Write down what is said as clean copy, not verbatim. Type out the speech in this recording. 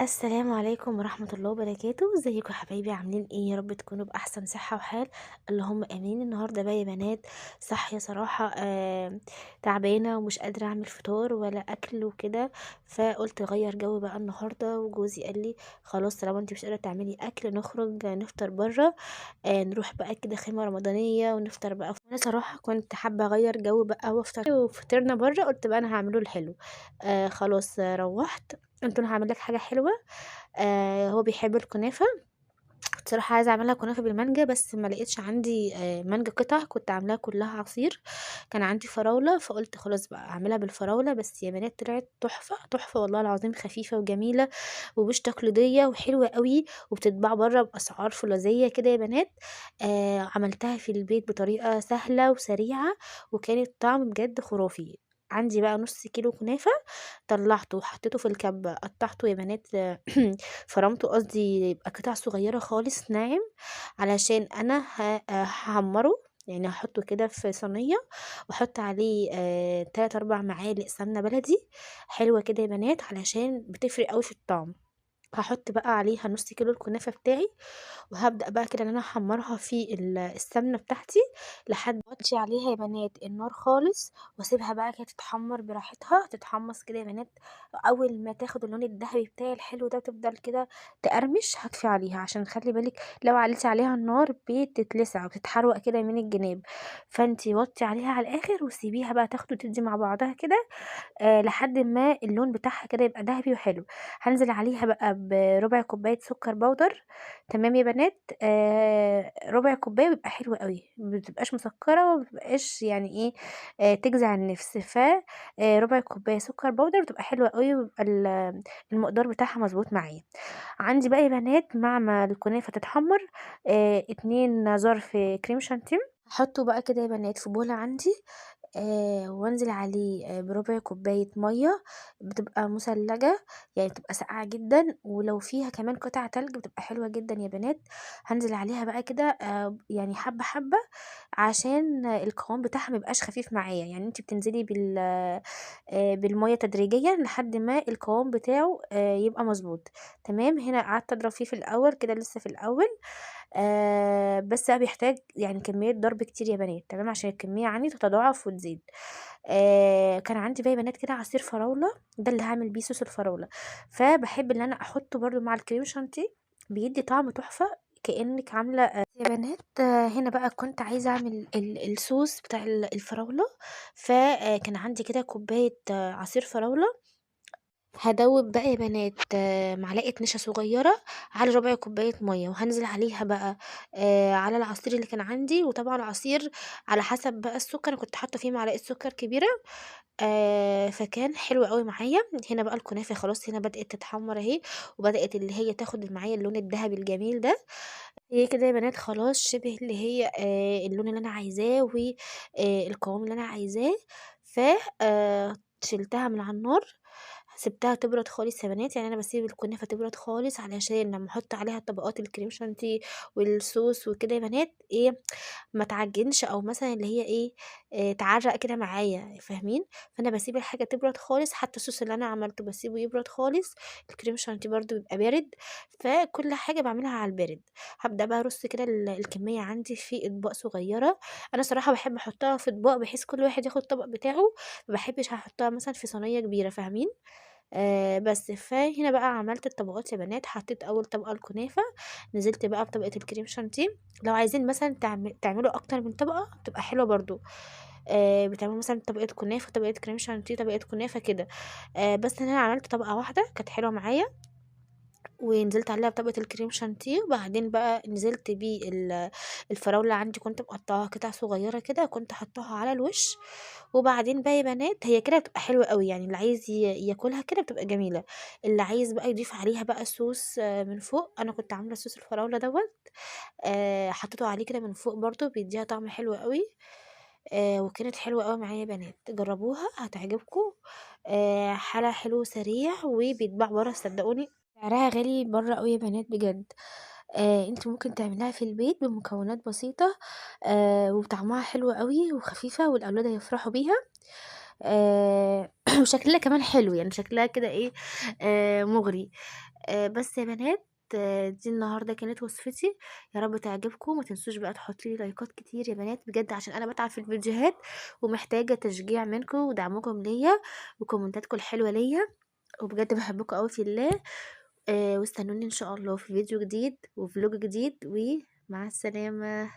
السلام عليكم ورحمة الله وبركاته. ازيكم يا حبايبي؟ عاملين ايه؟ يا رب تكونوا بأحسن صحة وحال. اللهم امين. النهاردة بقى يا بنات صاحية صراحة تعبانة ومش قادرة اعمل فطار ولا اكل وكده، فقلت اغير جو بقى النهاردة. وجوزي قال لي خلاص طالما انت مش قادرة تعملي اكل نخرج نفطر بره. نروح بقى كده خيمة رمضانية ونفطر بقى. انا صراحة كنت حابة اغير جو بقى وافطر، وفطرنا بره. قلت بقى انا هعمله الحلو. خلاص روحت قلت له هاعمل لك حاجة حلوة. هو بيحب الكنافة. بصراحة عايزة اعملها كنافة بالمانجا، بس ما لقيتش عندي مانجا قطع، كنت عاملاها كلها عصير. كان عندي فراولة فقلت خلاص بقى اعملها بالفراولة. بس يا بنات طلعت تحفة تحفة والله العظيم، خفيفة وجميلة ومش تقليدية وحلوة قوي، وبتتباع بره بأسعار فولاذية كده يا بنات. عملتها في البيت بطريقة سهلة وسريعة، وكانت طعم بجد خرافي. عندي بقى نص كيلو كنافة، طلعته وحطيته في الكبة، قطعته يا بنات فرمته، قصدي يبقى قطع صغيرة خالص ناعم، علشان انا هحمره. يعني هحطه كده في صينية، واحط عليه 3 4 معالق سمنة بلدي حلوة كده يا بنات، علشان بتفرق قوي في الطعم. هحط بقى عليها نص كيلو الكنافة بتاعي، وهبدأ بقى كده ان انا احمرها في السمنة بتاعتي لحد ما اوطي عليها يا بنات النار خالص، واسيبها بقى كده تتحمر براحتها، تتحمص كده يا بنات. اول ما تاخد اللون الذهبي بتاعي الحلو ده وتفضل كده تقرمش، هطفي عليها، عشان خلي بالك لو عليتي عليها النار بتتلسع وبتتحروق كده من الجناب. فانتي وطي عليها على الاخر وسيبيها بقى تاخد وتدي مع بعضها كده، لحد ما اللون بتاعها كده يبقى ذهبي وحلو. هنزل عليها بقى بربع كوباية سكر بودر. تمام يا بنات، ربع كوباية بيبقى حلو قوي، مبتبقاش مسكرة ومبتبقاش يعني ايه، تجزع النفس. ف ربع كوباية سكر بودر بتبقى حلوة قوي، ويبقى المقدار بتاعها مظبوط معايا. عندي بقى يا بنات مع ما الكنافة تتحمر 2 ظرف كريم شانتيه، هحطه بقى كده يا بنات في بولة عندي. وانزل عليه بربع كوباية مية بتبقى مثلجة، يعني بتبقى ساقعة جدا، ولو فيها كمان قطع تلج بتبقى حلوة جدا يا بنات. هنزل عليها بقى كده يعني حبة حبة، عشان القوام بتاعها ميبقاش خفيف معايا. يعني انت بتنزلي بالمية تدريجيا لحد ما القوام بتاعه يبقى مظبوط. تمام. هنا قعدت اضرب فيه في الاول كده لسه في الاول، بس بقى بيحتاج يعني كمية ضرب كتير يا بنات، تمام، عشان الكمية عندي تتضاعف وتزيد. كان عندي بقى يا بنات كده عصير فراولة، ده اللي هعمل بيه صوص الفراولة. فبحب ان انا احطه برضو مع الكريم شانتيه، بيدي طعم تحفة، كأنك عاملة يا بنات. هنا بقى كنت عايزة اعمل الصوص بتاع الفراولة. فكان عندي كده كوباية عصير فراولة، هادوب بقى يا بنات معلقة نشا صغيرة على ربع كوباية مية، وهنزل عليها بقى على العصير اللي كان عندي. وطبعا العصير على حسب بقى السكر، انا كنت حاطة فيه معلقة سكر كبيرة، فكان حلو قوي معايا. هنا بقى الكنافة خلاص هنا بدأت تتحمر اهي، وبدأت اللي هي تاخد معايا اللون الذهبي الجميل ده. هي كده يا بنات خلاص شبه اللي هي اللون اللي انا عايزاه والقوام اللي انا عايزاه. ف شلتها من على النار، سبتها تبرد خالص يا بنات. يعني انا بسيب الكنافه تبرد خالص علشان لما احط عليها طبقات الكريم شانتيه والصوص وكده يا بنات ايه، ما تعجنش، او مثلا اللي هي ايه تعرق كده معايا، فاهمين؟ فانا بسيب الحاجه تبرد خالص، حتى الصوص اللي انا عملته بسيبه يبرد خالص، الكريم شانتيه برضو بيبقى بارد. فكل حاجه بعملها على البارد. هبدا بقى ارص كده الكميه عندي في اطباق صغيره. انا صراحه بحب احطها في اطباق بحيث كل واحد ياخد الطبق بتاعه، ما بحبش احطها مثلا في صينيه كبيره، فاهمين؟ بس فهنا بقى عملت الطبقات يا بنات. حطيت اول طبقه الكنافه، نزلت بقى بطبقه الكريم شانتيه. لو عايزين مثلا تعملوا اكتر من طبقه بتبقى حلوه برضو. بتعملوا مثلا طبقه كنافه، طبقه كريم شانتيه، طبقه كنافه كده. بس انا عملت طبقه واحده كانت حلوه معايا، ونزلت عليها بطبقة الكريم شانتيه. وبعدين بقى نزلت الفراولة عندي كنت مقطعاها قطع صغيرة كده، كنت حطاها على الوش. وبعدين بقى يا بنات هي كده بتبقى حلوة قوي، يعني اللي عايز ياكلها كده بتبقى جميلة. اللي عايز بقى يضيف عليها بقى صوص من فوق، انا كنت عاملة صوص الفراولة دوت، حطيته عليه كده من فوق برضو بيديها طعم حلو قوي. وكانت حلوة قوي معايا يا بنات، جربوها هتعجبكم. حلا حلو سريع وبيتباع برا صدقوني، سعرها غالي برّه أوي يا بنات بجد. أنتِ ممكن تعمليها في البيت بمكونات بسيطة، وطعمها حلو أوي وخفيفة والأولاد هيفرحوا بيها. وشكلها كمان حلو، يعني شكلها كده إيه، مغري. بس يا بنات، دي النهارده كانت وصفتي، يا رب تعجبكم. ما تنسوش بقى تحطوا لي لايكات كتير يا بنات بجد، عشان انا بتعب في الفيديوهات ومحتاجه تشجيع منكم ودعمكم ليا وكومنتاتكم الحلوه ليا، وبجد بحبكم قوي في الله. واستنوني ان شاء الله في فيديو جديد وفلوج جديد، ومع السلامه.